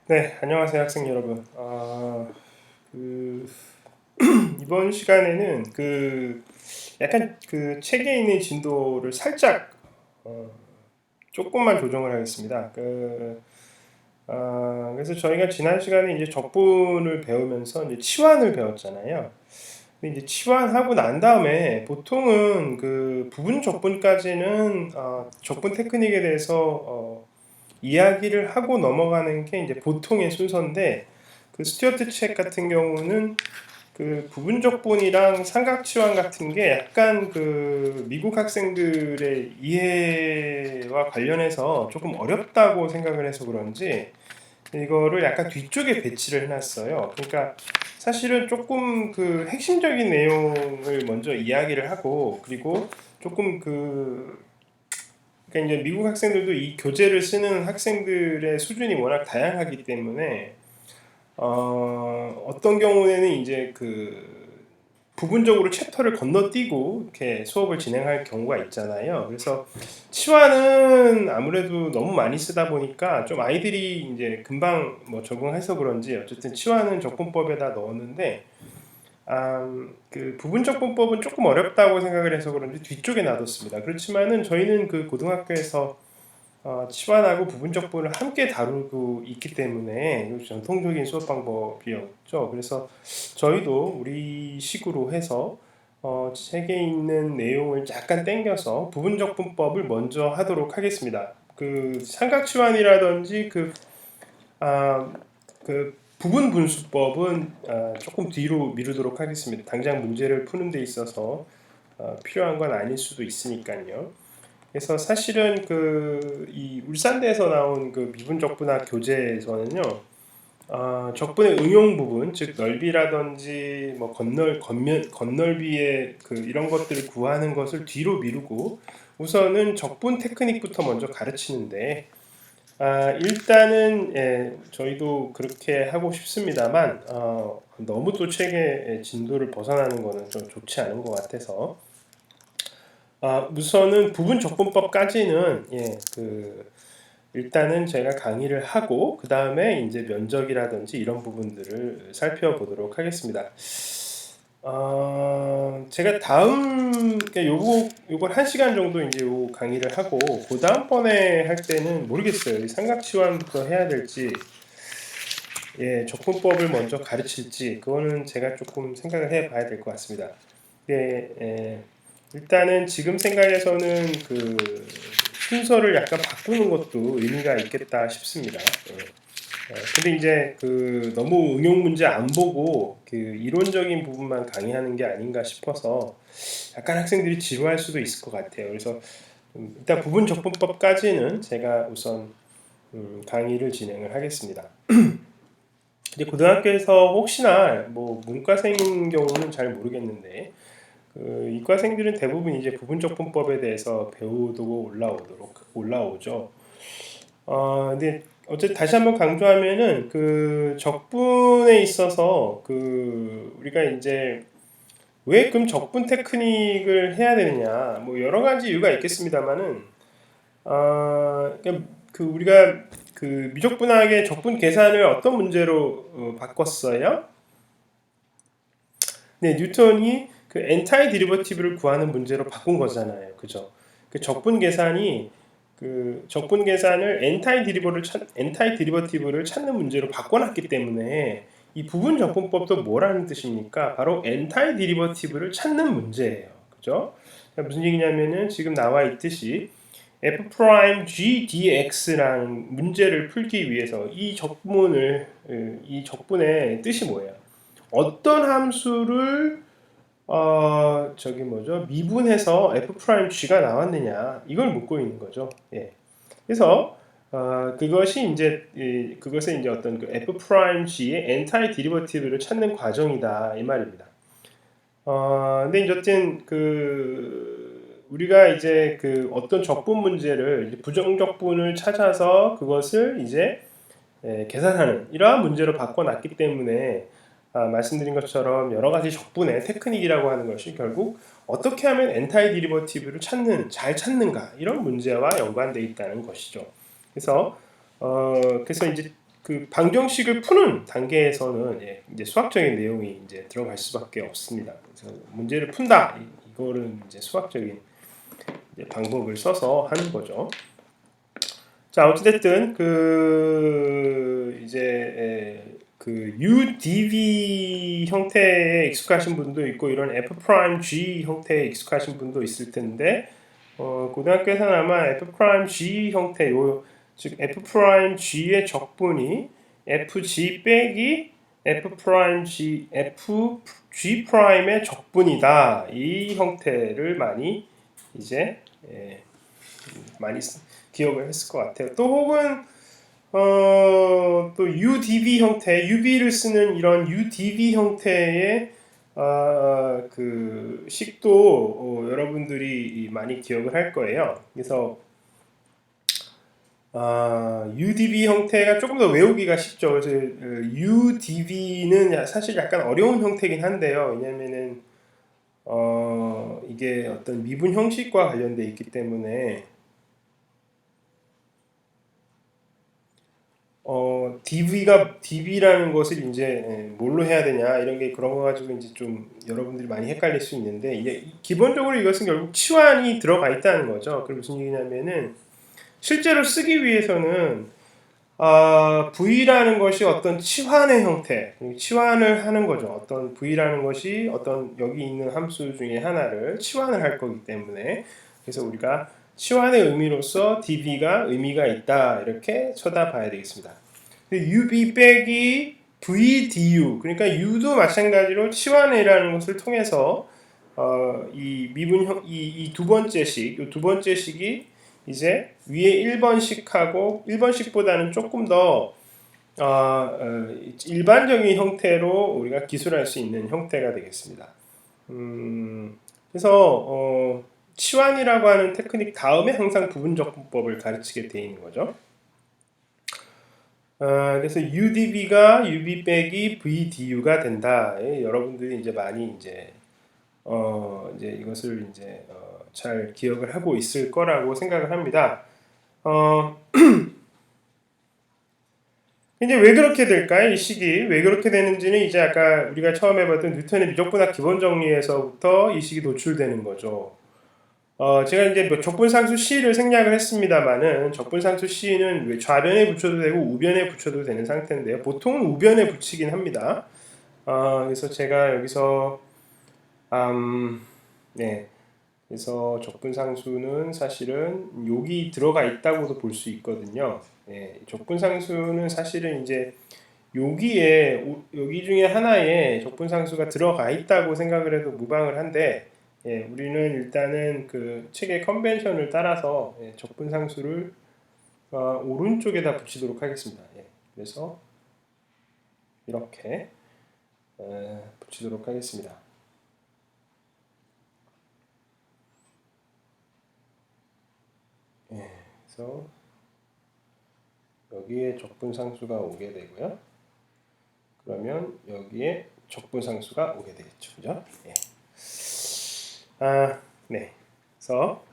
네, 안녕하세요, 학생 여러분. 그, 이번 시간에는 약간 책에 있는 진도를 살짝, 어, 조금만 조정을 하겠습니다. 그래서 저희가 지난 시간에 이제 적분을 배우면서 이제 치환을 배웠잖아요. 근데 이제 치환하고 난 다음에 보통은 그 부분 적분까지는, 적분 테크닉에 대해서, 이야기를 하고 넘어가는 게 이제 보통의 순서인데, 그 스튜어트 책 같은 경우는 그 부분적분이랑 삼각치환 같은 게 약간 그 미국 학생들의 이해와 관련해서 조금 어렵다고 생각을 해서 그런지 이거를 약간 뒤쪽에 배치를 해놨어요. 그러니까 사실은 조금 그 핵심적인 내용을 먼저 이야기를 하고, 그리고 조금 그러니까 이제 미국 학생들도 이 교재를 쓰는 학생들의 수준이 워낙 다양하기 때문에 어떤 경우에는 이제 부분적으로 챕터를 건너뛰고 이렇게 수업을 진행할 경우가 있잖아요. 그래서 치환은 아무래도 너무 많이 쓰다 보니까 좀 아이들이 이제 금방 뭐 적응해서 그런지 어쨌든 치환은 적분법에다 넣었는데, 그 부분적분법은 조금 어렵다고 생각을 해서 그런지 뒤쪽에 놔뒀습니다. 그렇지만은 저희는 그 고등학교에서 치환하고 부분적분을 함께 다루고 있기 때문에 전통적인 수업 방법이었죠. 그래서 저희도 우리 식으로 해서 책에 있는 내용을 약간 땡겨서 부분적분법을 먼저 하도록 하겠습니다. 그 삼각치환이라든지 아, 부분 분수법은 조금 뒤로 미루도록 하겠습니다. 당장 문제를 푸는 데 있어서 필요한 건 아닐 수도 있으니까요. 그래서 사실은 이 울산대에서 나온 그 미분적분학 교재에서는요, 적분의 응용 부분, 즉 넓이라든지 뭐 건널비의 이런 것들을 구하는 것을 뒤로 미루고 우선은 적분 테크닉부터 먼저 가르치는데, 일단은 저희도 그렇게 하고 싶습니다만 너무 또 책의 진도를 벗어나는 것은 좀 좋지 않은 것 같아서, 우선은 부분 적분법까지는 일단은 제가 강의를 하고 그 다음에 이제 면적이라든지 이런 부분들을 살펴보도록 하겠습니다. 제가 다음 그러니까 요걸 1시간 정도 이제 요 강의를 하고 그 다음번에 할 때는 모르겠어요. 이 삼각치환부터 해야 될지, 적분법을 먼저 가르칠지, 그거는 제가 조금 생각을 해봐야 될 것 같습니다. 일단은 지금 생각에서는 순서를 약간 바꾸는 것도 의미가 있겠다 싶습니다. 근데 이제 너무 응용 문제 안 보고 이론적인 부분만 강의하는 게 아닌가 싶어서 약간 학생들이 지루할 수도 있을 것 같아요. 그래서 일단 부분 적분법까지는 제가 우선 강의를 진행을 하겠습니다. 이제 고등학교에서 혹시나 뭐 문과생인 경우는 잘 모르겠는데, 이과생들은 대부분 이제 부분적분법에 대해서 배우고 올라오죠. 근데 어쨌든 다시 한번 강조하면은 그 적분에 있어서 우리가 이제 왜 그럼 적분 테크닉을 해야 되느냐, 뭐 여러 가지 이유가 있겠습니다만은, 그러니까 우리가 미적분학의 적분 계산을 어떤 문제로 바꿨어요? 네, 뉴턴이 그 엔타이 디리버티브를 구하는 문제로 바꾼 거잖아요. 그죠? 그 적분 계산을 엔타이 디리버티브를 찾는 문제로 바꿔놨기 때문에 이 부분 적분법도 뭐라는 뜻입니까? 바로 엔타이 디리버티브를 찾는 문제예요. 그죠? 그러니까 무슨 얘기냐면은 지금 나와 있듯이 f 프라임 g dx라는 문제를 풀기 위해서 이 적분의 뜻이 뭐예요? 어떤 함수를 미분해서 f 프라임 g가 나왔느냐, 이걸 묻고 있는 거죠. 예. 그래서 그것은 이제 어떤 f 프라임 g의 엔타이 디리버티브를 찾는 과정이다, 이 말입니다. 근데 이제 어쨌든 우리가 이제 어떤 적분 문제를 이제 부정적분을 찾아서 그것을 이제 계산하는 이러한 문제로 바꿔놨기 때문에, 말씀드린 것처럼 여러 가지 적분의 테크닉이라고 하는 것이 결국 어떻게 하면 엔타이 디리버티브를 잘 찾는가, 이런 문제와 연관되어 있다는 것이죠. 그래서 이제 그 방정식을 푸는 단계에서는 이제 수학적인 내용이 이제 들어갈 수밖에 없습니다. 그래서 문제를 푼다. 이거는 이제 수학적인 이제 방법을 써서 하는 거죠. 자, 어찌됐든 그 이제 그 UDV 형태에 익숙하신 분도 있고 이런 F'G 형태에 익숙하신 분도 있을 텐데 고등학교에서는 아마 F'G 형태 즉 F'G의 적분이 FG 빼기 F'G'의 적분이다. 이 형태를 많이 이제 많이 기억을 했을 것 같아요. 또 혹은 또 UDV 형태, UV를 쓰는 이런 UDV 형태의 그 식도 여러분들이 많이 기억을 할 거예요. 그래서 UDV 형태가 조금 더 외우기가 쉽죠. 그래서 UDV는 사실 약간 어려운 형태긴 한데요. 왜냐면은 이게 어떤 미분 형식과 관련돼 있기 때문에 DV라는 것을 이제 뭘로 해야 되냐 이런 게 그런 거 가지고 이제 좀 여러분들이 많이 헷갈릴 수 있는데 이제 기본적으로 이것은 결국 치환이 들어가 있다는 거죠. 그럼 무슨 얘기냐면은 실제로 쓰기 위해서는 V라는 것이 어떤 치환의 형태, 치환을 하는 거죠. 어떤 V라는 것이 어떤 여기 있는 함수 중에 하나를 치환을 할 거기 때문에 그래서 우리가 치환의 의미로서 dv가 의미가 있다 이렇게 쳐다봐야 되겠습니다. UB 빼기 VDU 그러니까 U도 마찬가지로 치환이라는 것을 통해서 이 미분 이 두 번째 식, 이 두 번째 식이 이제 위에 1번식하고 1번식보다는 조금 더 일반적인 형태로 우리가 기술할 수 있는 형태가 되겠습니다. 그래서 치환이라고 하는 테크닉 다음에 항상 부분적분법을 가르치게 되어 있는 거죠. 그래서 UDV가 UB 빼기 VDU가 된다. 여러분들이 이제 많이 이제 이것을 이제 잘 기억을 하고 있을 거라고 생각을 합니다. 이제 왜 그렇게 될까요? 이 식이 왜 그렇게 되는지는 이제 아까 우리가 처음에 봤던 뉴턴의 미적분학 기본 정리에서부터 이 식이 노출되는 거죠. 제가 이제 적분상수 C를 생략을 했습니다만은 적분상수 C는 좌변에 붙여도 되고 우변에 붙여도 되는 상태인데요. 보통은 우변에 붙이긴 합니다. 그래서 제가 여기서 네. 그래서 적분상수는 사실은 여기 들어가 있다고도 볼 수 있거든요. 적분상수는 사실은 이제 여기 중에 하나에 적분상수가 들어가 있다고 생각을 해도 무방을 한데 우리는 일단은 그 책의 컨벤션을 따라서 적분상수를 오른쪽에다 붙이도록 하겠습니다. 그래서 이렇게 붙이도록 하겠습니다. 그래서 여기에 적분상수가 오게 되고요. 그러면 여기에 적분상수가 오게 되겠죠. 그죠? 네. 그래서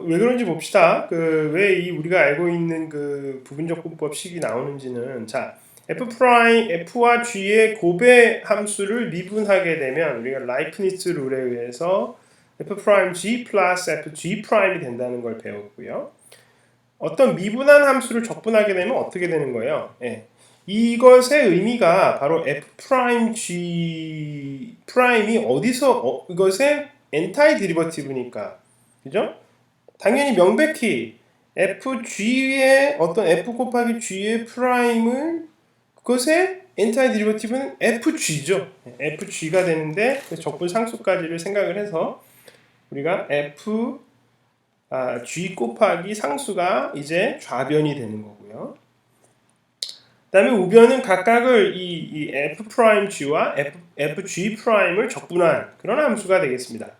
왜 그런지 봅시다. 왜 이 우리가 알고 있는 그 부분적분법 식이 나오는지는 자, F와 G의 고배 함수를 미분하게 되면 우리가 라이프니츠 룰에 의해서 F'G 플러스 Fg'이 된다는 걸 배웠고요. 어떤 미분한 함수를 적분하게 되면 어떻게 되는 거예요? 이것의 의미가 바로 F'G 프라임이 어디서 이것의 엔타이 디리버티브니까 그죠? 당연히 명백히 FG의 어떤 F 곱하기 G의 프라임을 그것의 엔타이 디리버티브는 FG죠. FG가 되는데 적분 상수까지를 생각을 해서 우리가 G 곱하기 상수가 이제 좌변이 되는 거고요. 그 다음에 우변은 각각을 이 F'G와 FG'을 적분한 그런 함수가 되겠습니다.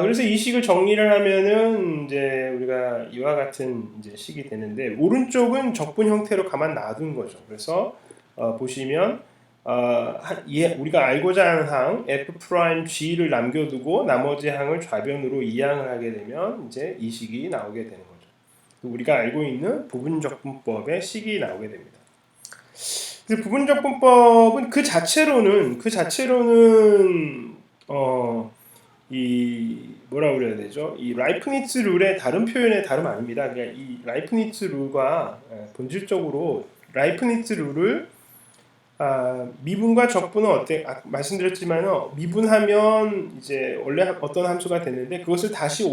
그래서 이 식을 정리를 하면은 이제 우리가 이와 같은 이제 식이 되는데 오른쪽은 적분 형태로 가만 놔둔 거죠. 그래서 보시면 우리가 알고자 하는 항 F'G를 남겨두고 나머지 항을 좌변으로 이항을 하게 되면 이제 이 식이 나오게 되는 거죠. 우리가 알고 있는 부분적분법의 식이 나오게 됩니다. 그래서 부분적분법은 그 자체로는 이 뭐라 그래야 되죠? 이 라이프니츠 룰의 다른 표현의 다름 아닙니다. 그냥 이 라이프니츠 룰과 본질적으로 라이프니츠 룰을 미분과 적분은 말씀드렸지만 미분하면 이제 원래 어떤 함수가 되는데 그것을 다시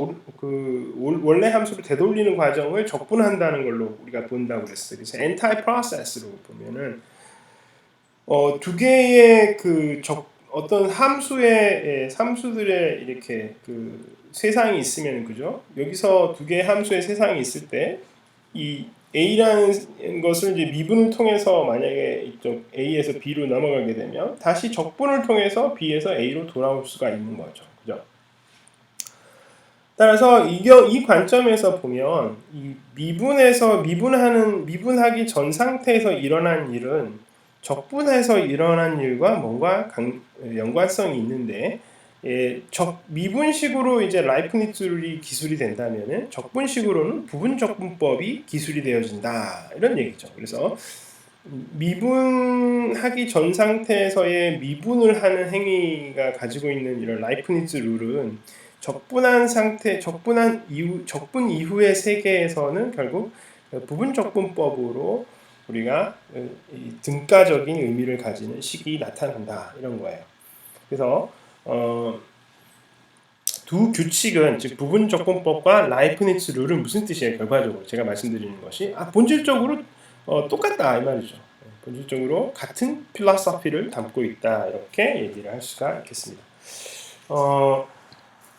원래 함수로 되돌리는 과정을 적분한다는 걸로 우리가 본다고 그랬어요. 그래서 anti process로 보면은 두 개의 어떤 함수들의 이렇게 세상이 있으면 그죠? 여기서 두 개의 함수의 세상이 있을 때 이 A라는 것을 이제 미분을 통해서 만약에 이쪽 A에서 B로 넘어가게 되면 다시 적분을 통해서 B에서 A로 돌아올 수가 있는 거죠. 그죠? 따라서 이 관점에서 보면 이 미분하기 전 상태에서 일어난 일은 적분해서 일어난 일과 뭔가 연관성이 있는데 미분식으로 이제 라이프니츠 기술이 된다면은 적분식으로는 부분적분법이 기술이 되어진다 이런 얘기죠. 그래서 미분하기 전 상태에서의 미분을 하는 행위가 가지고 있는 이런 라이프니츠 룰은 적분 이후의 세계에서는 결국 부분적분법으로 우리가 등가적인 의미를 가지는 식이 나타난다 이런 거예요. 그래서 두 규칙은 즉 부분적분법과 라이프니츠 룰은 무슨 뜻이에요? 결과적으로 제가 말씀드리는 것이 본질적으로 똑같다 이 말이죠. 본질적으로 같은 필로소피를 담고 있다 이렇게 얘기를 할 수가 있겠습니다.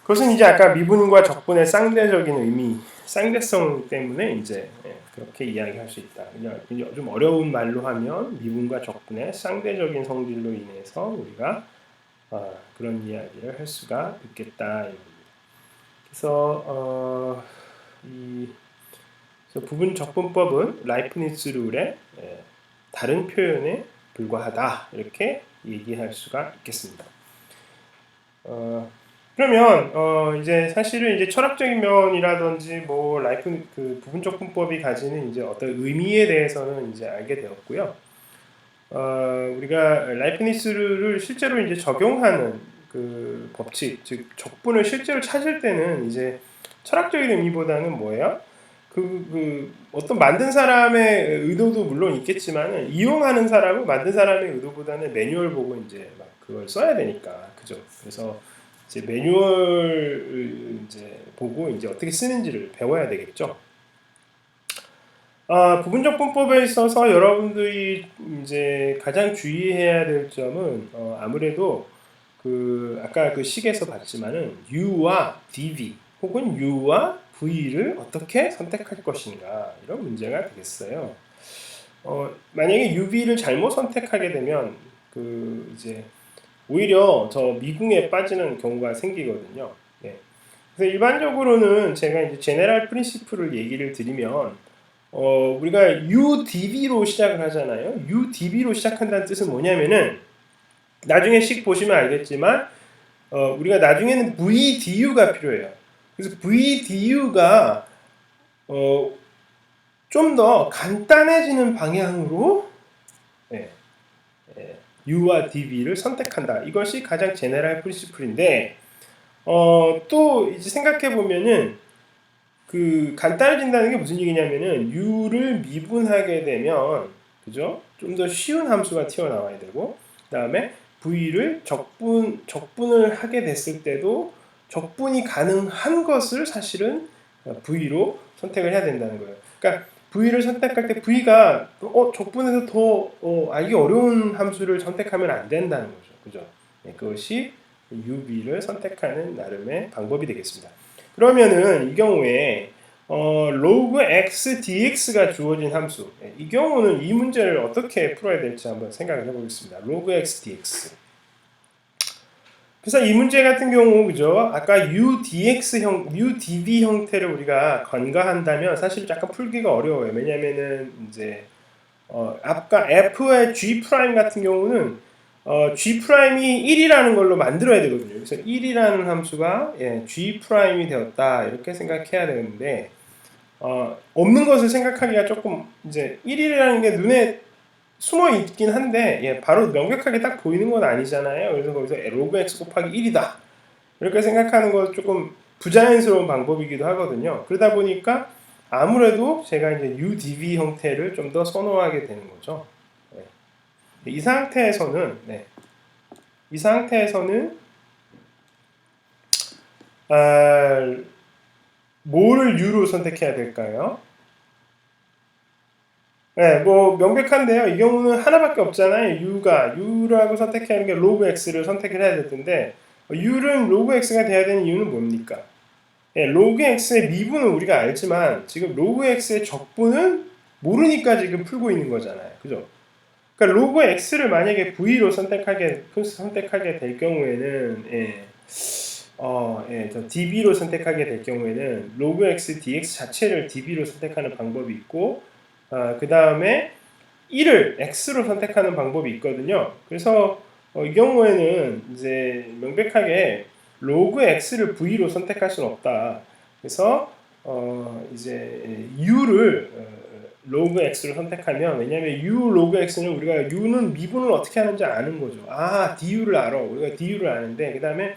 그것은 이제 아까 미분과 적분의 쌍대적인 의미, 쌍대성 때문에 이제 그렇게 이야기할 수 있다. 그냥 좀 어려운 말로 하면 미분과 적분의 쌍대적인 성질로 인해서 우리가 그런 이야기를 할 수가 있겠다. 그래서 부분적분법은 라이프니츠 룰의 다른 표현에 불과하다 이렇게 얘기할 수가 있겠습니다. 그러면 이제 사실은 이제 철학적인 면이라든지 뭐 부분적분법이 가지는 이제 어떤 의미에 대해서는 이제 알게 되었고요. 우리가 라이프니츠를 실제로 이제 적용하는 법칙, 즉 적분을 실제로 찾을 때는 이제 철학적인 의미보다는 뭐예요? 어떤 만든 사람의 의도도 물론 있겠지만 이용하는 사람은 만든 사람의 의도보다는 매뉴얼 보고 이제 막 그걸 써야 되니까 그죠? 그래서 이제 매뉴얼을 이제 보고 이제 어떻게 쓰는지를 배워야 되겠죠. 부분적분법에 있어서 여러분들이 이제 가장 주의해야 될 점은 아무래도 아까 식에서 봤지만은 U와 DV 혹은 U와 V를 어떻게 선택할 것인가 이런 문제가 되겠어요. 만약에 UV를 잘못 선택하게 되면 이제 오히려 저 미궁에 빠지는 경우가 생기거든요. 네. 그래서 일반적으로는 제가 이제 제네럴 프린시플을 얘기를 드리면 우리가 UDV로 시작을 하잖아요. UDV로 시작한다는 뜻은 뭐냐면은 나중에 식 보시면 알겠지만 우리가 나중에는 VDU가 필요해요. 그래서 VDU가 좀 더 간단해지는 방향으로 U와 DV를 선택한다. 이것이 가장 제네럴 프린시플인데 또 이제 생각해 보면은 간단해진다는 게 무슨 얘기냐면은 U를 미분하게 되면 그죠? 좀 더 쉬운 함수가 튀어나와야 되고 그다음에 V를 적분을 하게 됐을 때도 적분이 가능한 것을 사실은 V로 선택을 해야 된다는 거예요. 그러니까 V를 선택할 때 V가 적분에서 더 알기 어려운 함수를 선택하면 안 된다는 거죠. 그죠? 네, 그것이 UV를 선택하는 나름의 방법이 되겠습니다. 그러면은 이 경우에 로그 x dx가 주어진 함수 이 경우는 이 문제를 어떻게 풀어야 될지 한번 생각을 해보겠습니다. 로그 x dx 그래서 이 문제 같은 경우 그죠? 아까 udv 형태를 우리가 간과한다면 사실 약간 풀기가 어려워요. 왜냐면은 이제 아까 f의 g 프라임 같은 경우는 g 프라임이 1이라는 걸로 만들어야 되거든요. 그래서 1이라는 함수가 g 프라임이 되었다 이렇게 생각해야 되는데 없는 것을 생각하기가 조금 이제 1이라는 게 눈에 숨어 있긴 한데 바로 명백하게 딱 보이는 건 아니잖아요. 그래서 거기서 로그 x 곱하기 1이다 이렇게 생각하는 건 조금 부자연스러운 방법이기도 하거든요. 그러다 보니까 아무래도 제가 이제 UDV 형태를 좀 더 선호하게 되는 거죠. 네. 이 상태에서는 뭐를 U로 선택해야 될까요? 네, 뭐 명백한데요. 이 경우는 하나밖에 없잖아요. U라고 선택해야 하는 게 로그 X를 선택을 해야 될 텐데 U는 로그 X가 돼야 되는 이유는 뭡니까? 예, 로그 X의 미분은 우리가 알지만 지금 로그 X의 적분은 모르니까 지금 풀고 있는 거잖아요. 그죠? 그러니까 로그 X를 만약에 V로 선택하게 될 경우에는 저 DB로 선택하게 될 경우에는 로그 X, DX 자체를 DB로 선택하는 방법이 있고 그 다음에 1을 X로 선택하는 방법이 있거든요. 그래서 이 경우에는 이제 명백하게 로그 X를 V로 선택할 수는 없다. 그래서 이제 U를 로그 X로 선택하면 왜냐하면 U 로그 X는 우리가 U는 미분을 어떻게 하는지 아는 거죠. DU를 알아. 우리가 DU를 아는데 그 다음에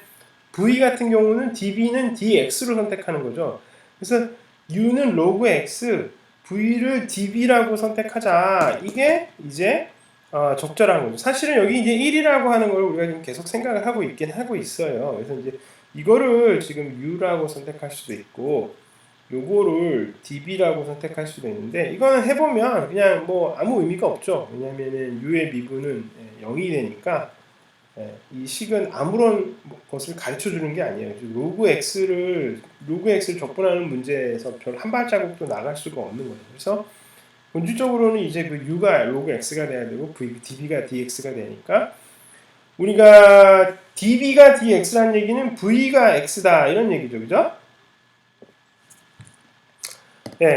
V 같은 경우는 DB는 DX로 선택하는 거죠. 그래서 U는 로그 X, V를 DB라고 선택하자. 이게 이제 적절한 거죠. 사실은 여기 이제 1이라고 하는 걸 우리가 지금 계속 생각을 하고 있긴 하고 있어요. 그래서 이제 이거를 지금 U라고 선택할 수도 있고, 요거를 DB라고 선택할 수도 있는데, 이거는 해보면 그냥 뭐 아무 의미가 없죠. 왜냐면은 U의 미분은 0이 되니까, 이 식은 아무런 것을 가르쳐 주는 게 아니에요. 로그 x를 적분하는 문제에서 별 한 발자국도 나갈 수가 없는 거예요. 그래서 본질적으로는 이제 그 u가 로그 x가 돼야 되고 db가 dx가 되니까 우리가 db가 dx라는 얘기는 v가 x다 이런 얘기죠, 그죠?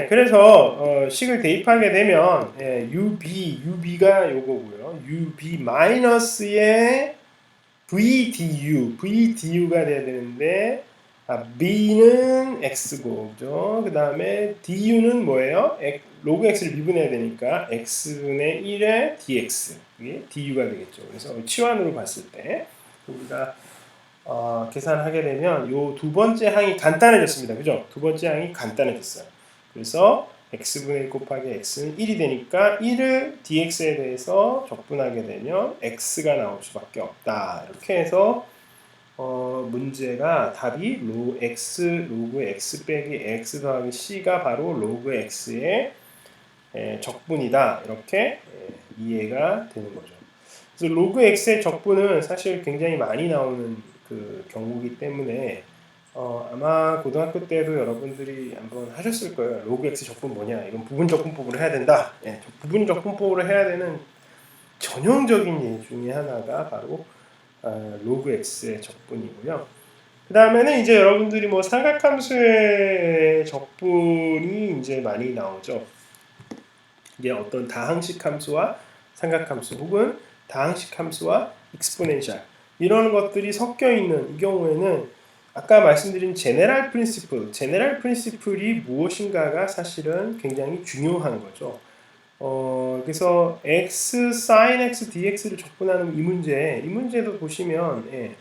그래서 식을 대입하게 되면 ub가 요거고요. ub 마이너스의 VDU가 돼야 되는데 B는 X고 그죠? 그 다음에 DU는 뭐예요? 로그 X를 미분해야 되니까 X분의 1의 DX 이게 DU가 되겠죠. 그래서 치환으로 봤을 때 우리가 계산하게 되면 요 두 번째 항이 간단해졌습니다. 그죠? 두 번째 항이 간단해졌어요. 그래서 x분의 1 곱하기 x는 1이 되니까 1을 dx에 대해서 적분하게 되면 x가 나올 수밖에 없다. 이렇게 해서 문제가 답이 로그 x 빼기 x 더하기 c가 바로 로그 x의 적분이다. 이렇게 이해가 되는 거죠. 그래서 로그 x의 적분은 사실 굉장히 많이 나오는 그 경우이기 때문에 아마 고등학교 때도 여러분들이 한번 하셨을 거예요. 로그 x 적분 뭐냐? 이건 부분 적분법으로 해야 된다. 부분 적분법으로 해야 되는 전형적인 예 중에 하나가 바로 로그 x의 적분이고요. 그 다음에는 이제 여러분들이 뭐 삼각함수의 적분이 이제 많이 나오죠. 이게 어떤 다항식 함수와 삼각함수 혹은 다항식 함수와 익스포넨셜 이런 것들이 섞여 있는 이 경우에는 아까 말씀드린 제네럴 프린시플이 무엇인가가 사실은 굉장히 중요한 거죠. 그래서 x, sin x, dx를 적분하는 이 문제도 보시면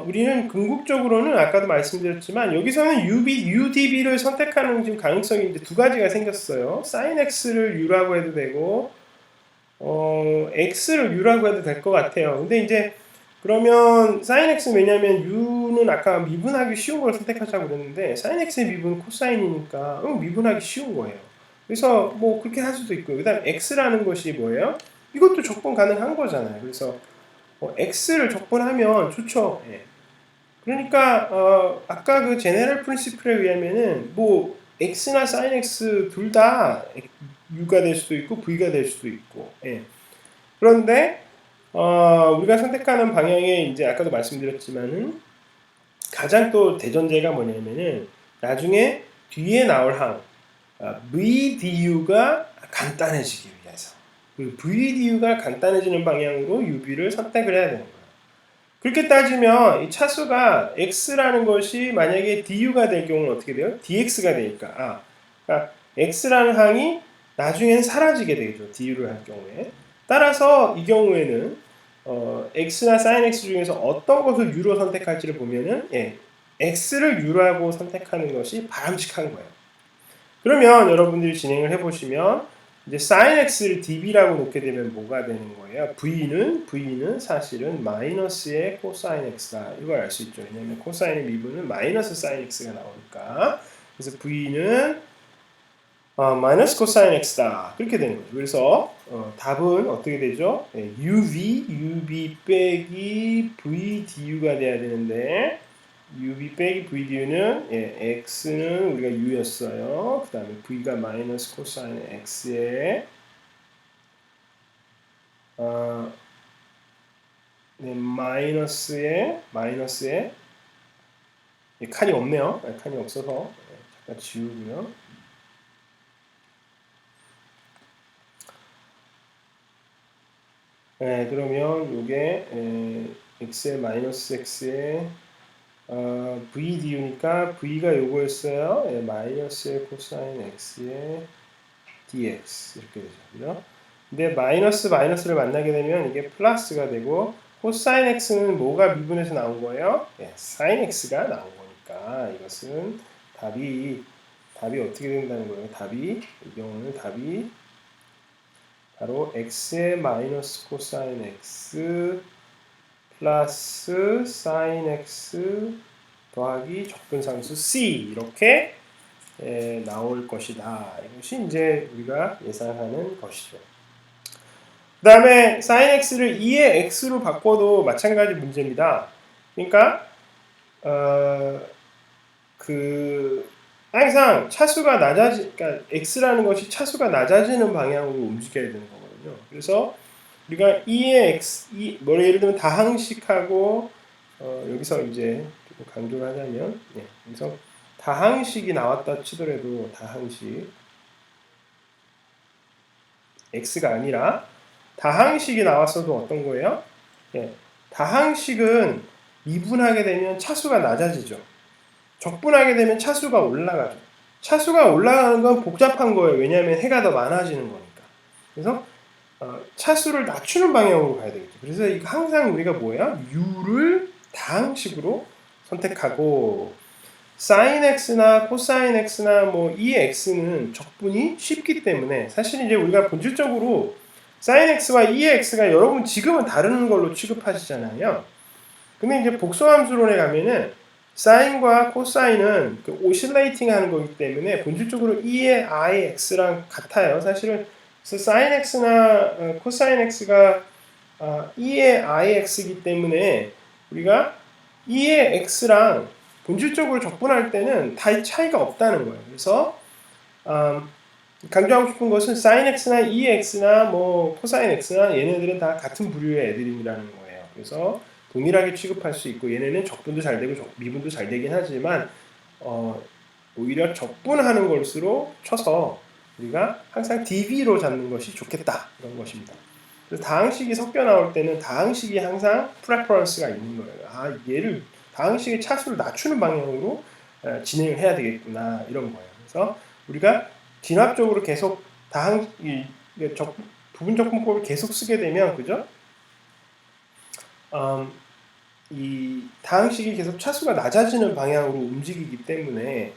우리는 궁극적으로는 아까도 말씀드렸지만 여기서는 UDB를 선택하는 지금 가능성이 이제 두 가지가 생겼어요. sin x를 u라고 해도 되고 x를 u라고 해도 될 것 같아요. 근데 이제 그러면 sin x 왜냐면 u는 아까 미분하기 쉬운 걸 선택하자고 그랬는데 sin x의 미분은 코사인이니까 미분하기 쉬운 거예요. 그래서 뭐 그렇게 할 수도 있고요. 그다음 x라는 것이 뭐예요? 이것도 적분 가능한 거잖아요. 그래서 x를 적분하면 좋죠. 그러니까 아까 그 제네럴 프린시플에 의하면은 뭐 x나 sin x 둘 다 u가 될 수도 있고 v가 될 수도 있고. 그런데 우리가 선택하는 방향에 이제 아까도 말씀드렸지만은 가장 또 대전제가 뭐냐면은 나중에 뒤에 나올 항 VDU가 간단해지기 위해서 그 VDU가 간단해지는 방향으로 UB를 선택을 해야 되는 거예요. 그렇게 따지면 이 차수가 X라는 것이 만약에 DU가 될 경우는 어떻게 돼요? DX가 되니까 그러니까 x라는 항이 나중에는 사라지게 되죠. du를 할 경우에. 따라서 이 경우에는 x나 sin x 중에서 어떤 것을 u로 선택할지를 보면은 x를 u라고 선택하는 것이 바람직한 거예요. 그러면 여러분들이 진행을 해보시면 이제 sin x를 db라고 놓게 되면 뭐가 되는 거예요? v는 사실은 마이너스의 코사인 x다. 이걸 알 수 있죠. 왜냐하면 코사인의 미분은 마이너스 sin x가 나오니까. 그래서 v는 마이너스 코사인 x다. 그렇게 되는 거죠. 그래서 답은 어떻게 되죠? uv 빼기 v du가 돼야 되는데 UV 빼기 VDU는 X는 우리가 U였어요. 그 다음에 V가 마이너스 코사인 X에 마이너스에 칸이 없네요. 칸이 없어서 잠깐 지우고요. 그러면 이게 X에 마이너스 X에 VDU니까 V가 요거였어요. 마이너스의 코사인 X의 dx 이렇게 되죠. 그죠? 근데 마이너스를 만나게 되면 이게 플러스가 되고 코사인 x는 뭐가 미분에서 나온 거예요? 사인 x가 나온 거니까 이것은 답이 어떻게 된다는 거예요? 이 경우는 답이 바로 x의 마이너스 코사인 x 플러스 사인 x 더하기 적분상수 c 이렇게 나올 것이다. 이것이 이제 우리가 예상하는 것이죠. 그 다음에 sin x를 2의 x로 바꿔도 마찬가지 문제입니다. 그러니까 항상 차수가 그러니까 x라는 것이 차수가 낮아지는 방향으로 움직여야 되는 거거든요. 그래서 우리가 2의 x, 예를 들면 다항식하고 여기서 이제 강조를 하자면, 그래서 다항식이 나왔다 치더라도 다항식 x가 아니라 다항식이 나왔어도 어떤 거예요? 다항식은 미분하게 되면 차수가 낮아지죠. 적분하게 되면 차수가 올라가죠. 차수가 올라가는 건 복잡한 거예요. 왜냐하면 해가 더 많아지는 거니까. 그래서 차수를 낮추는 방향으로 가야 되겠죠. 그래서 항상 우리가 뭐야? u를 다항식으로 선택하고 sin x나 코사인 x나 뭐 이 x는 적분이 쉽기 때문에 사실 이제 우리가 본질적으로 sin x와 이 x가 여러분 지금은 다른 걸로 취급하시잖아요. 근데 이제 복소함수론에 가면은 사인과 코사인은 그 오실레이팅 하는 거기 때문에 본질적으로 2의 I x랑 같아요. 사실은 sin x나 코사인 x가 2의 I x이기 때문에 우리가 2의 x랑 본질적으로 적분할 때는 다 차이가 없다는 거예요. 그래서 강조하고 싶은 것은 sin x나 2x나 뭐 코사인 x나 얘네들은 다 같은 부류의 애들이라는 거예요. 그래서 동일하게 취급할 수 있고 얘네는 적분도 잘 되고 미분도 잘 되긴 하지만 오히려 적분하는 것으로 쳐서 우리가 항상 DB로 잡는 것이 좋겠다 이런 것입니다. 그래서 다항식이 섞여 나올 때는 다항식이 항상 프레퍼런스가 있는 거예요. 얘를 다항식의 차수를 낮추는 방향으로 진행을 해야 되겠구나 이런 거예요. 그래서 우리가 진압적으로 계속 부분적분법을 계속 쓰게 되면 그죠? 이 다항식이 계속 차수가 낮아지는 방향으로 움직이기 때문에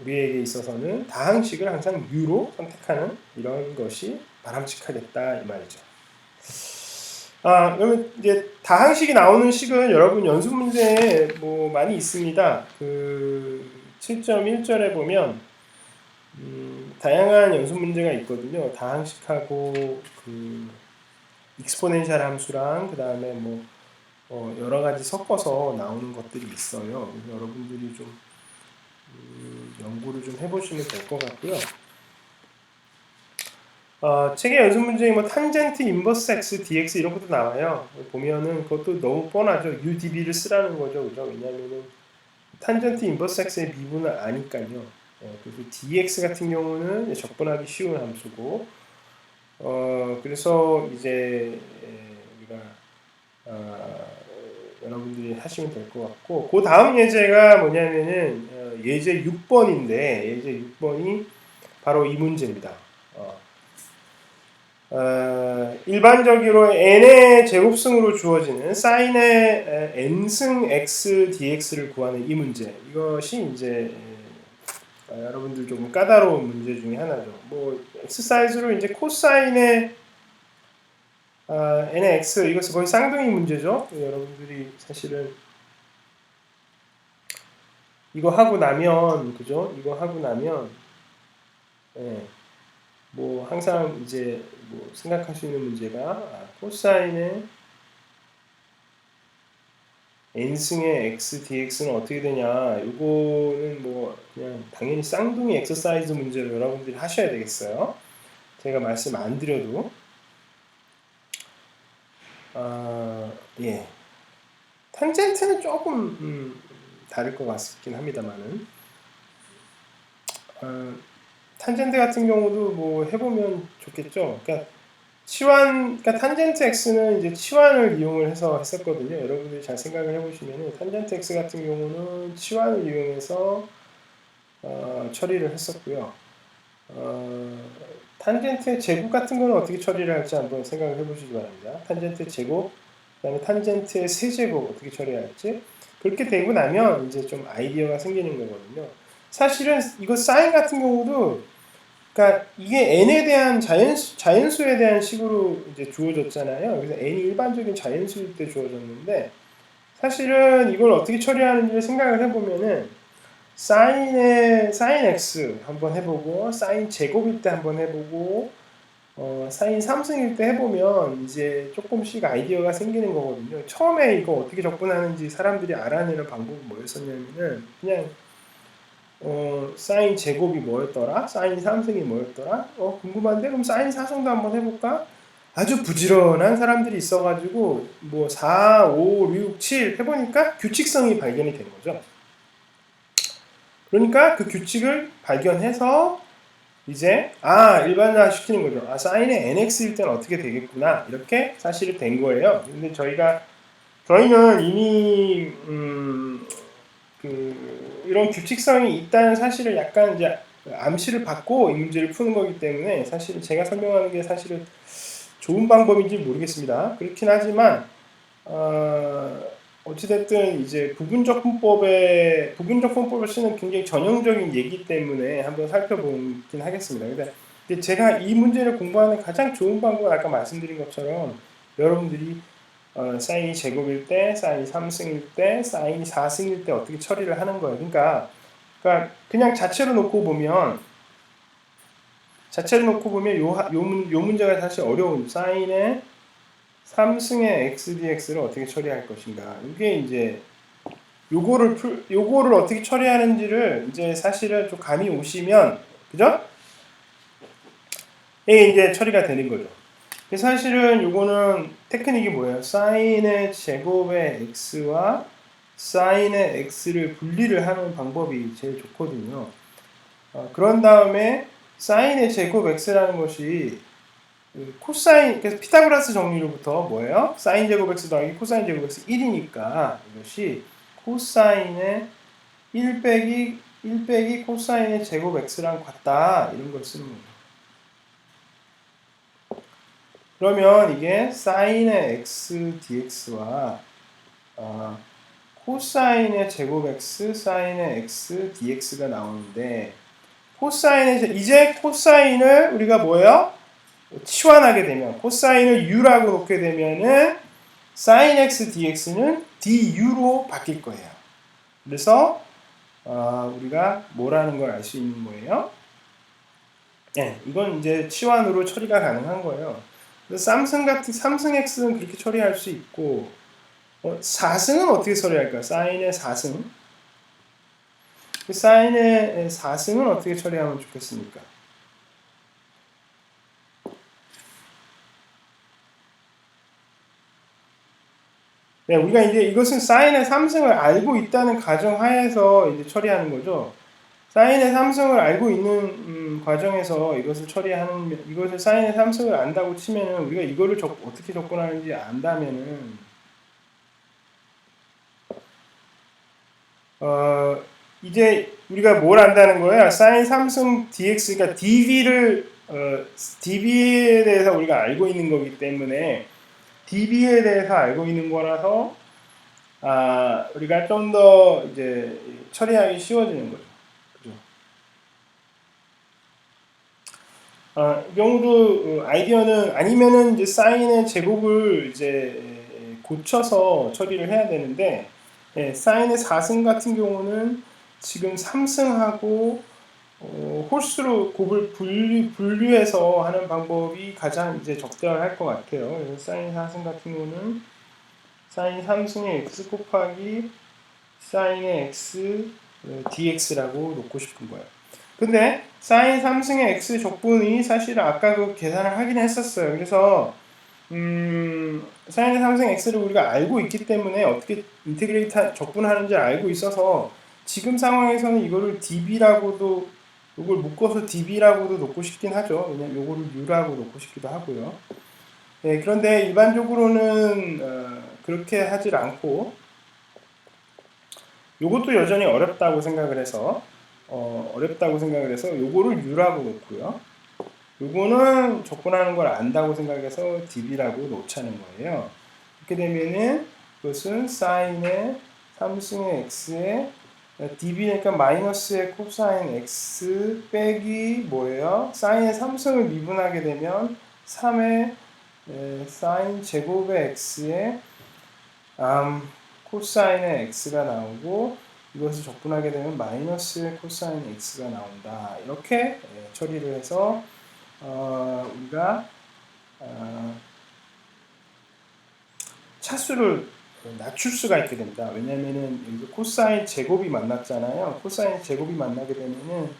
우리에게 있어서는 다항식을 항상 u로 선택하는 이런 것이 바람직하겠다 이 말이죠. 그러면 이제 다항식이 나오는 식은 여러분 연습 문제에 뭐 많이 있습니다. 그 7.1절에 보면 다양한 연습 문제가 있거든요. 다항식하고 그 익스포넨셜 함수랑 그 다음에 뭐 여러 가지 섞어서 나오는 것들이 있어요. 여러분들이 좀 연구를 좀 해보시면 될 것 같고요. 책의 연습 문제에 뭐 탄젠트 인버스 x dx 이런 것도 나와요. 보면은 그것도 너무 뻔하죠. udb를 쓰라는 거죠, 그죠? 왜냐하면은 탄젠트 인버스 x의 미분을 아니까요. 그리고 dx 같은 경우는 적분하기 쉬운 함수고, 그래서 이제 우리가 여러분들이 하시면 될 것 같고, 그 다음 예제가 뭐냐면은 예제 6번인데 예제 6번이 바로 이 문제입니다. 일반적으로 n의 제곱승으로 주어지는 사인의 n승 x dx를 구하는 이 문제. 이것이 이제 여러분들 조금 까다로운 문제 중에 하나죠. 뭐 엑서사이즈로 이제 코사인의 n의 x 이것은 거의 쌍둥이 문제죠. 여러분들이 사실은 이거 하고 나면 그죠? 이거 하고 나면 예, 뭐 항상 이제 뭐 생각할 수 있는 문제가 코사인의 n승의 x dx는 어떻게 되냐. 이거는 뭐 그냥 당연히 쌍둥이 엑서사이즈 문제를 여러분들이 하셔야 되겠어요. 제가 말씀 안 드려도 예. 탄젠트는 조금 다를 것 같긴 합니다만은 탄젠트 같은 경우도 뭐 해보면 좋겠죠. 그러니까 그러니까 탄젠트 x는 이제 치환을 이용을 해서 했었거든요. 여러분들이 잘 생각을 해보시면은 탄젠트 x 같은 경우는 치환을 이용해서 처리를 했었고요. 탄젠트의 제곱 같은 거는 어떻게 처리를 할지 한번 생각을 해보시기 바랍니다. 탄젠트 제곱, 그다음에 탄젠트의 세제곱 어떻게 처리할지. 그렇게 되고 나면 이제 좀 아이디어가 생기는 거거든요. 사실은 이거 사인 같은 경우도, 그러니까 이게 n에 대한 자연수에 대한 식으로 이제 주어졌잖아요. 그래서 n이 일반적인 자연수일 때 주어졌는데, 사실은 이걸 어떻게 처리하는지를 생각을 해보면은 사인 x 한번 해보고 사인 제곱일 때 한번 해보고 사인 3승일 때 해보면 이제 조금씩 아이디어가 생기는 거거든요. 처음에 이거 어떻게 접근하는지 사람들이 알아내는 방법이 뭐였었냐면은 그냥 사인 제곱이 뭐였더라? 사인 3승이 뭐였더라? 궁금한데 그럼 사인 4승도 한번 해볼까? 아주 부지런한 사람들이 있어가지고 뭐 4, 5, 6, 7 해보니까 규칙성이 발견이 된 거죠. 그러니까 그 규칙을 발견해서 이제 일반화 시키는 거죠. 사인의 nx일 때는 어떻게 되겠구나 이렇게 사실이 된 거예요. 근데 저희는 이미 이런 규칙성이 있다는 사실을 약간 이제 암시를 받고 이 문제를 푸는 거기 때문에 사실 제가 설명하는 게 사실은 좋은 방법인지 모르겠습니다. 그렇긴 하지만 어찌됐든 이제 부분적 분법을 쓰는 굉장히 전형적인 예기 때문에 한번 살펴보긴 하겠습니다. 근데 제가 이 문제를 공부하는 가장 좋은 방법은 아까 말씀드린 것처럼 여러분들이 사인이 제곱일 때, 사인이 3승일 때, 사인이 4승일 때 어떻게 처리를 하는 거예요. 그러니까 그냥 자체로 놓고 보면 요 문제가 사실 어려운 사인의 3승의 x dx를 어떻게 처리할 것인가. 이게 이제 요거를 어떻게 처리하는지를 이제 사실은 좀 감이 오시면 그죠? 이게 이제 처리가 되는 거죠. 사실은 요거는 테크닉이 뭐예요? 사인의 제곱의 x와 사인의 x를 분리를 하는 방법이 제일 좋거든요. 그런 다음에 사인의 제곱 x라는 것이 코사인, 그래서 피타고라스 정리로부터 뭐예요? 사인 제곱 x 더하기 코사인 제곱 x 1이니까 이것이 코사인의 1 빼기 코사인의 제곱 x랑 같다 이런 걸 쓰는 거예요. 그러면 이게 사인의 x dx와 코사인의 제곱 x, 사인의 x dx가 나오는데 이제 코사인을 우리가 뭐예요? 치환하게 되면 코사인을 u라고 놓게 되면은 sin x dx는 du로 바뀔 거예요. 그래서 우리가 뭐라는 걸 알 수 있는 거예요. 네, 이건 이제 치환으로 처리가 가능한 거예요. 삼승 x는 그렇게 처리할 수 있고 4승은 어떻게 처리할까요? 사인의 4승. 사인의 4승은 어떻게 처리하면 좋겠습니까? 네, 우리가 이제 이것은 사인의 3승을 알고 있다는 가정하에서 이제 처리하는 거죠. 사인의 3승을 알고 있는 과정에서 이것을 사인의 3승을 안다고 치면은 우리가 이거를 어떻게 접근하는지 안다면은 이제 우리가 뭘 안다는 거야? 사인 3승 dx, 그러니까 db에 대해서 우리가 알고 있는 거기 때문에 db에 대해서 알고 있는 거라서 우리가 좀 더 이제 처리하기 쉬워지는 거죠. 그죠? 이 경우도 아이디어는 아니면은 이제 사인의 제곱을 이제 고쳐서 처리를 해야 되는데 사인의 4승 같은 경우는 지금 3승하고 홀수로 곱을 분류해서 하는 방법이 가장 이제 적절할 것 같아요. 그래서 사인 4승 같은 경우는 사인 3승의 x 곱하기 사인의 x dx라고 놓고 싶은 거예요. 근데 사인 3승의 x 적분이 사실 아까 그 계산을 하긴 했었어요. 그래서 사인 3승 x를 우리가 알고 있기 때문에 어떻게 인테그레이트 적분하는지 알고 있어서 지금 상황에서는 이거를 db라고도 이걸 묶어서 db라고도 놓고 싶긴 하죠. 왜냐면 이거를 u라고 놓고 싶기도 하고요. 네, 그런데 일반적으로는 그렇게 하질 않고 이것도 여전히 어렵다고 생각을 해서 요거를 u라고 놓고요. 요거는 접근하는 걸 안다고 생각해서 db라고 놓자는 거예요. 이렇게 되면은 그것은 사인의 3승의 x의 db니까 마이너스의 코사인 x 빼기 뭐예요? 사인의 3승을 미분하게 되면 3의 사인 제곱의 x의 코사인의 x가 나오고 이것을 적분하게 되면 마이너스 코사인 x가 나온다. 이렇게 처리를 해서 우리가 차수를 낮출 수가 있게 됩니다. 왜냐면은 여기 코사인 제곱이 만났잖아요. 코사인 제곱이 만나게 되면은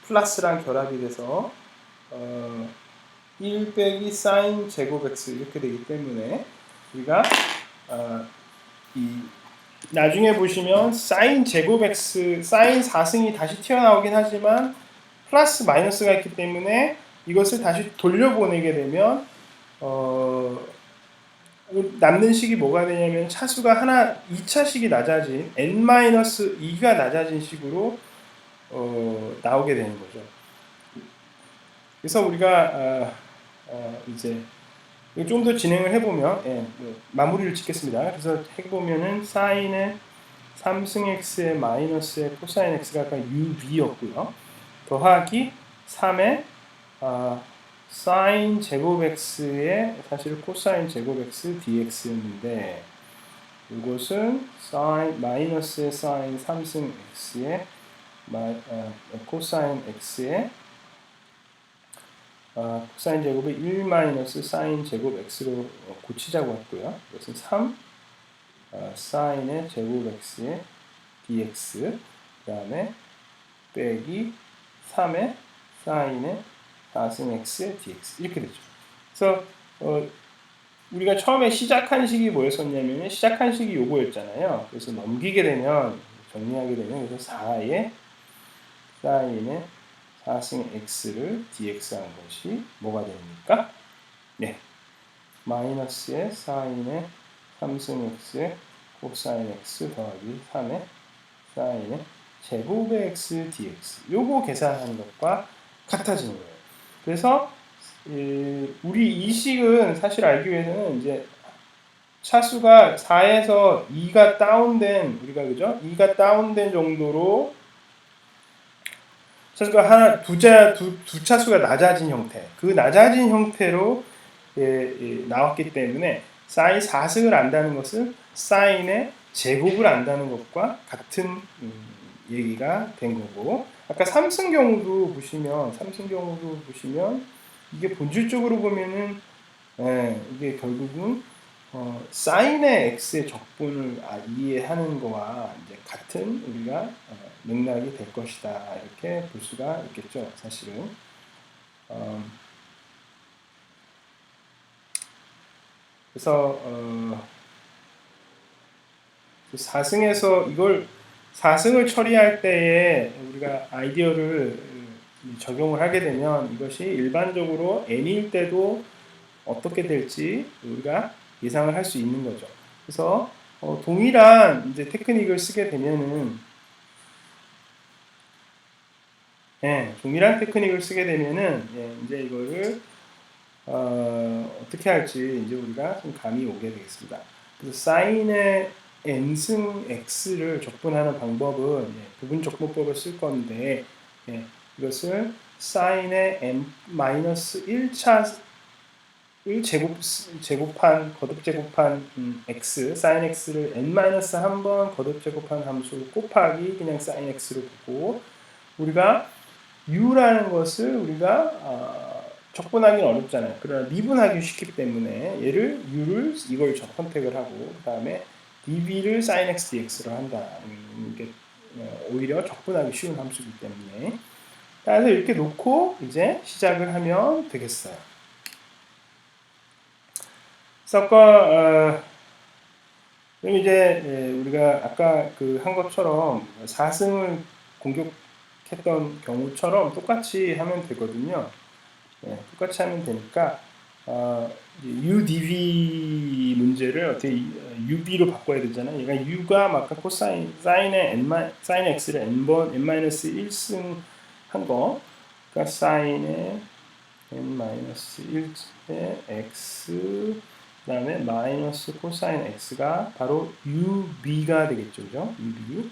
플러스랑 결합이 돼서 1 빼기 사인 제곱 x 이렇게 되기 때문에 우리가 나중에 보시면 사인 제곱 x, 사인 4승이 다시 튀어나오긴 하지만 플러스 마이너스가 있기 때문에 이것을 다시 돌려보내게 되면 남는 식이 뭐가 되냐면 차수가 하나 2차식이 낮아진 n-2가 낮아진 식으로 나오게 되는 거죠. 그래서 우리가 이제 좀 더 진행을 해보면 마무리를 짓겠습니다. 그래서 해보면은 사인의 3승 x의 마이너스의 코사인 x가 아까 ub였고요. 더하기 3의 사인 제곱 x의 사실 코사인 제곱 x dx였는데 이것은 사인 마이너스의 사인 3승 x의 코사인 x의 코사인 제곱을 1 마이너스 사인 제곱 x로 고치자고 했고요. 이것은 3 사인의 제곱 x의 dx 그 다음에 빼기 3의 사인의 4승 x의 dx 이렇게 되죠. 그래서 우리가 처음에 시작한 식이 뭐였었냐면 시작한 식이 요거였잖아요. 그래서 넘기게 되면 정리하게 되면 그래서 4의 사인의 4승 x를 dx 한 것이 뭐가 됩니까? 네. 마이너스의 사인의 3승 x의 코사인 x 더하기 3의 사인의 제곱의 x dx 요거 계산하는 것과 같아지는 거예요. 그래서 우리 이 식은 사실 알기 위해서는 이제 차수가 4에서 2가 다운된 우리가 그죠? 2가 다운된 정도로 차수가 두 차수가 낮아진 형태 그 낮아진 형태로 나왔기 때문에 사인 4승을 안다는 것은 사인의 제곱을 안다는 것과 같은 얘기가 된 거고 아까 3승 경우도 보시면 이게 본질적으로 보면은 이게 결국은 사인의 x의 적분을 이해하는 거와 이제 같은 우리가 맥락이 될 것이다 이렇게 볼 수가 있겠죠 사실은. 그래서 4승에서 이걸 4승을 처리할 때에 우리가 아이디어를 적용을 하게 되면 이것이 일반적으로 n일 때도 어떻게 될지 우리가 예상을 할 수 있는 거죠. 그래서 동일한 이제 테크닉을 쓰게 되면은, 예, 동일한 테크닉을 쓰게 되면은, 예, 이제 이거를 어떻게 할지 이제 우리가 좀 감이 오게 되겠습니다. 그래서 사인의 n승 x를 적분하는 방법은, 예, 부분적분법을 쓸 건데, 예, 이것을 사인의 n-1차 1제곱한 거듭제곱한 x 사인 x를 n-1번 거듭제곱한 함수 곱하기 그냥 사인 x로 보고, 우리가 u라는 것을 우리가 적분하기는 어렵잖아요. 그러나 미분하기 쉽기 때문에 얘를 u를 이걸 선택을 하고 그 다음에 dv를 sin x dx로 한다. 이게 오히려 적분하기 쉬운 함수이기 때문에, 그래서 이렇게 놓고 이제 시작을 하면 되겠어요. 그럼 이제 우리가 아까 한 것처럼 4승을 공격했던 경우처럼 똑같이 하면 되거든요. 네, 똑같이 하면 되니까 UDV 문제를 어떻게 UB로 바꿔야 되잖아요. 얘가 U가 막 코사인 사인의 사인 X를 n번 n-1승 한 거, 그러니까 사인의 n-1의 x 그 다음에 마이너스 코사인 x가 바로 UB가 되겠죠. 그죠? UB.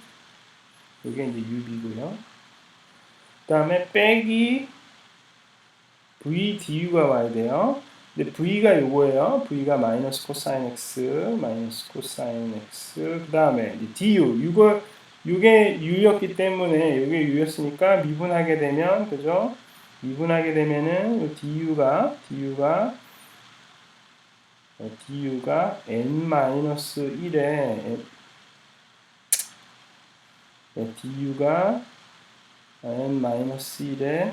이게 이제 UB고요. 그 다음에 빼기 V du가 와야 돼요. 근데 V가 요거예요. V가 마이너스 코사인 x, 마이너스 코사인 x. 그 다음에 du. 이게 u였기 때문에 이게 u였으니까 미분하게 되면, 그죠? 미분하게 되면은 du가 n-1에 du가 n-1에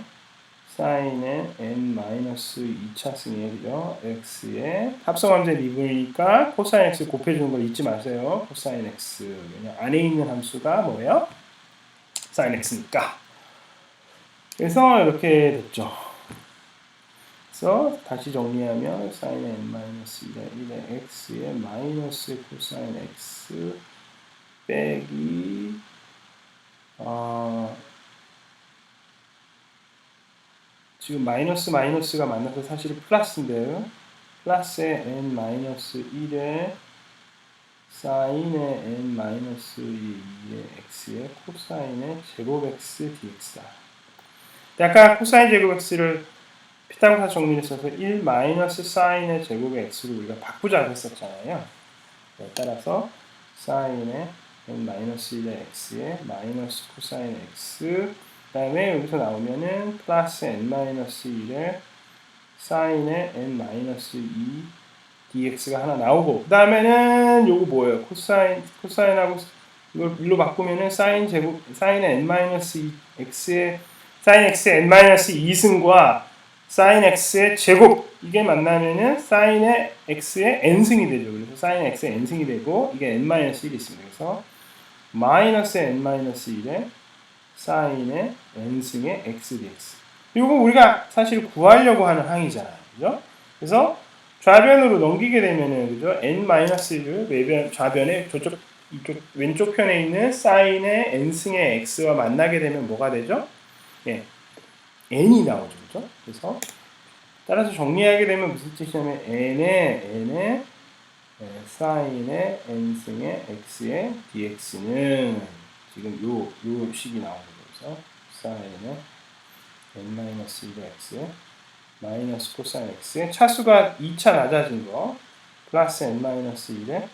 사인의 n-2차승이에요. 그죠? x의 합성함수의 미분이니까 코사인 x 곱해주는 걸 잊지 마세요. 코사인 x. 왜냐 안에 있는 함수가 뭐예요? 사인 x니까. 그래서 이렇게 됐죠. 그래서 다시 정리하면 사인의 n-1의 x의 마이너스 코사인 x 빼기 지금 마이너스가 만나서 사실 플러스인데요. 플러스의 n-1의 사인의 n-2의 x의 코사인의 제곱 x dx다. 아까 코사인 제곱 x를 피타고라스 정리를 써서 1 마이너스 사인의 제곱의 x로 우리가 바꾸자고 했었잖아요. 따라서 사인의 n-1의 x의 마이너스 코사인 x, 그 다음에 여기서 나오면은 플러스 n-1의 사인의 n-2 dx가 하나 나오고, 그 다음에는 요거 뭐예요? 코사인하고 이걸 일로 바꾸면은 사인의 n-x의 사인 x의 n-2승과 사인 x의 제곱, 이게 만나면은 사인의 x의 n승이 되죠. 그래서 사인 x의 n승이 되고 이게 n-1이 있습니다. 그래서 마이너스 n-1의 사인의 n승의 x dx. 이거 우리가 사실 구하려고 하는 항이잖아요. 그죠? 그래서 좌변으로 넘기게 되면은, 그죠? n-를 외변, 좌변에 이쪽 왼쪽 편에 있는 사인의 n승의 x와 만나게 되면 뭐가 되죠? 예. n이 나오죠. 그죠? 그래서 따라서 정리하게 되면 무슨 뜻이냐면 n의 사인의 n승의 x의 dx는 지금 요 식이 나오는 거죠. 사인의 n-1x 마이너스 코사인 x의 차수가 2차 낮아진 거 플러스 n-1의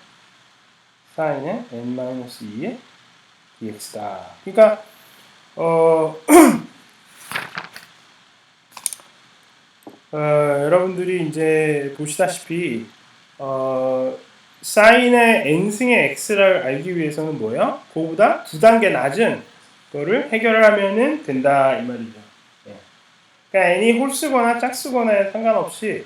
사인의 n-2의 dx다. 그러니까 여러분들이 이제 보시다시피 사인의 n승의 x를 알기 위해서는 뭐예요? 그거보다 두 단계 낮은 거를 해결을 하면은 된다 이 말이죠. 예. 그러니까 n이 홀수거나 짝수거나에 상관없이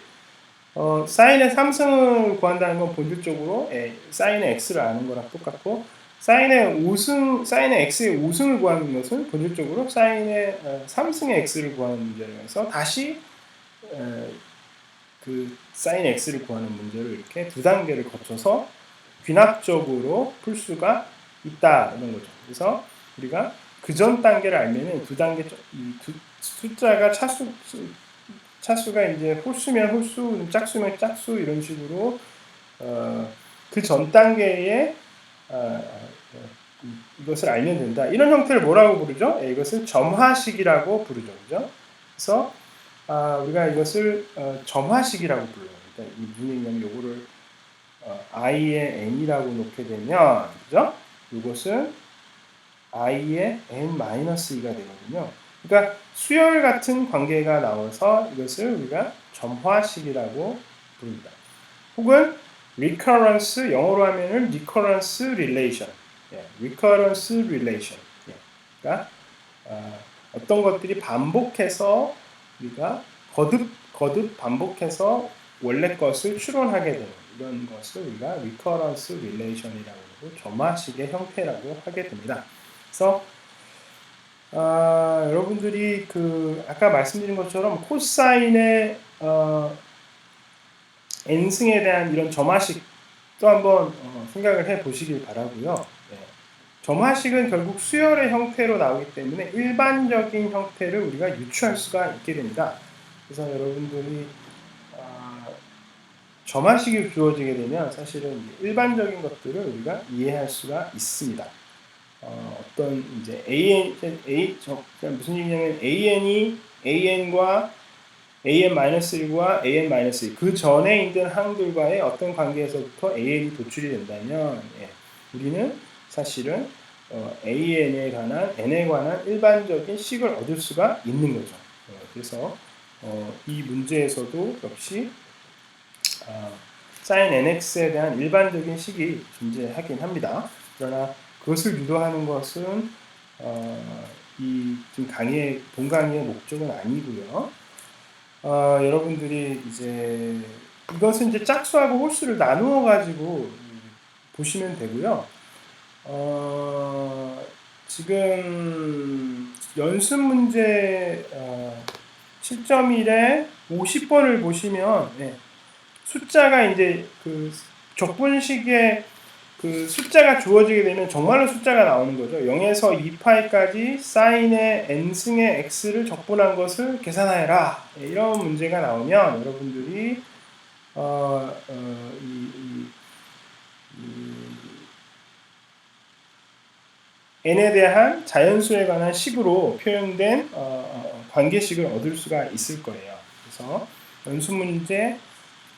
사인의 3승을 구한다는 건 본질적으로 사인의 x를 아는 거랑 똑같고, 사인의 x의 5승을 구하는 것은 본질적으로 사인의 3승의 x를 구하는 문제라서 다시 그 사인 x를 구하는 문제를 이렇게 두 단계를 거쳐서 귀납적으로 풀 수가 있다 이런 거죠. 그래서 우리가 그 전 단계를 알면은 두 단계 이두 숫자가 차수가 이제 홀수면 홀수, 짝수면 짝수 이런 식으로 그 전 단계에 이것을 알면 된다. 이런 형태를 뭐라고 부르죠? 이것을 점화식이라고 부르죠. 그죠? 그래서 우리가 이것을 점화식이라고 불러요. 그러니까 이 무슨 얘기냐면 요거를 i의 n이라고 놓게 되면 그죠? 이것은 i의 n-2가 되거든요. 그러니까 수열 같은 관계가 나와서 이것을 우리가 점화식이라고 부릅니다. 혹은 recurrence, 영어로 하면은 recurrence relation, recurrence relation. 그러니까 어떤 것들이 반복해서 우리가 거듭 반복해서 원래 것을 추론하게 되는 이런 것을 우리가 recurrence relation이라고 하고 점화식의 형태라고 하게 됩니다. 그래서 여러분들이 그 아까 말씀드린 것처럼 코사인의 n승에 대한 이런 점화식도 한번 생각을 해 보시길 바라고요. 네. 점화식은 결국 수열의 형태로 나오기 때문에 일반적인 형태를 우리가 유추할 수가 있게 됩니다. 그래서 여러분들이 점화식이 주어지게 되면 사실은 일반적인 것들을 우리가 이해할 수가 있습니다. 어떤 이제 무슨 얘기냐면 an과 an-1과 an-2 그 전에 있는 항들과의 어떤 관계에서부터 an이 도출이 된다면 우리는 사실은 an에 관한 일반적인 식을 얻을 수가 있는 거죠. 그래서 이 문제에서도 역시 sin nx에 대한 일반적인 식이 존재하긴 합니다. 그러나 그것을 유도하는 것은 이 지금 본 강의의 목적은 아니고요. 여러분들이 이제 이것은 이제 짝수하고 홀수를 나누어 가지고 보시면 되고요. 지금 연습 문제 7.1에 50번을 보시면 숫자가 이제 그 적분식에 그 숫자가 주어지게 되면 정말로 숫자가 나오는 거죠. 0에서 2파이까지 사인의 n승의 x를 적분한 것을 계산하여라. 이런 문제가 나오면 여러분들이 n에 대한 자연수에 관한 식으로 표현된 관계식을 얻을 수가 있을 거예요. 그래서 연수 문제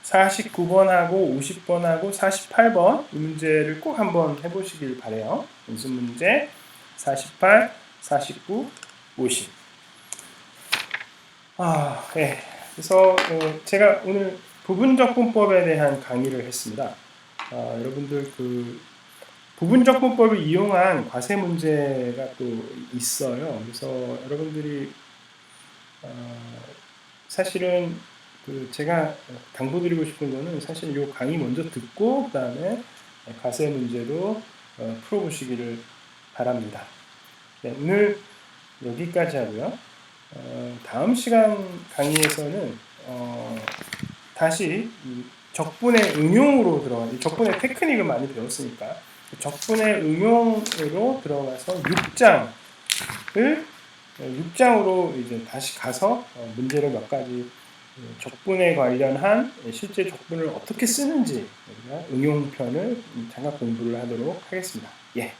49번하고 50번하고 48번 이 문제를 꼭 한번 해보시길 바래요. 연습 문제 48, 49, 50. 네. 그래서 제가 오늘 부분적분법에 대한 강의를 했습니다. 여러분들 그 부분적분법을 이용한 과세 문제가 또 있어요. 그래서 여러분들이 사실은 제가 당부드리고 싶은 거는 사실 이 강의 먼저 듣고 그 다음에 과세 문제도 풀어보시기를 바랍니다. 네, 오늘 여기까지 하고요. 다음 시간 강의에서는 다시 적분의 응용으로 들어가서 적분의 테크닉을 많이 배웠으니까 적분의 응용으로 들어가서 6장으로 이제 다시 가서 문제를 몇 가지 적분에 관련한 실제 적분을 어떻게 쓰는지 응용편을 잠깐 공부를 하도록 하겠습니다. 예.